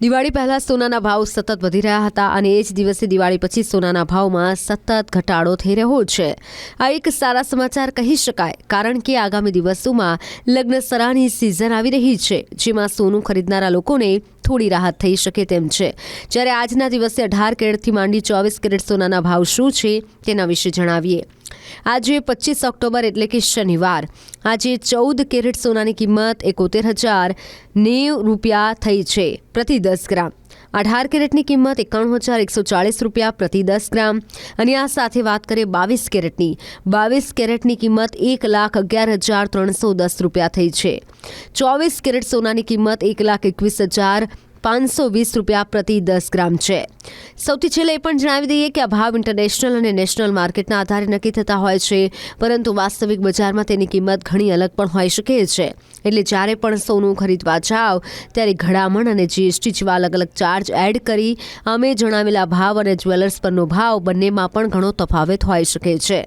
દિવાળી પહેલા સોનાના ભાવ સતત વધી રહ્યા હતા અને એ જ દિવસે દિવાળી પછી સોનાના ભાવમાં સતત ઘટાડો થઈ રહ્યો છે। આ એક સારા સમાચાર કહી શકાય, કારણ કે આગામી દિવસોમાં લગ્નસરાની સિઝન આવી રહી છે, જેમાં સોનું ખરીદનારા લોકોને થોડી રાહત થઈ શકે તેમ છે। જ્યારે આજના દિવસે 18 કેરેટથી માંડી 24 કેરેટ સોનાના ભાવ શું છે તેના વિશે જણાવીએ। આજે 25 ઓક્ટોબર એટલે કે શનિવાર, આજે 14 કેરેટ સોનાની કિંમત 71,090 રૂપિયા થઈ છે પ્રતિ 10 ગ્રામ। 18 કેરેટની કિંમત 91,140 રૂપિયા પ્રતિ 10 ગ્રામ અને આ સાથે વાત કરીએ 22 કેરેટની 22 કેરેટની કિંમત 1,11,310 રૂપિયા થઈ છે। 24 કેરેટ સોનાની કિંમત 1,21,520 રૂપિયા પ્રતિ 10 ગ્રામ છે। સૌથી છેલ્લે એ પણ જણાવી દઈએ કે આ ભાવ ઇન્ટરનેશનલ અને નેશનલ માર્કેટના આધારે નક્કી થતા હોય છે, પરંતુ વાસ્તવિક બજારમાં તેની કિંમત ઘણી અલગ પણ હોઈ શકે છે। એટલે જ્યારે પણ સોનું ખરીદવા જાઓ ત્યારે ઘડામણ અને જીએસટી જેવા અલગ અલગ ચાર્જ એડ કરી અમે જણાવેલા ભાવ અને જ્વેલર્સ પરનો ભાવ બંનેમાં પણ ઘણો તફાવત હોઈ શકે છે।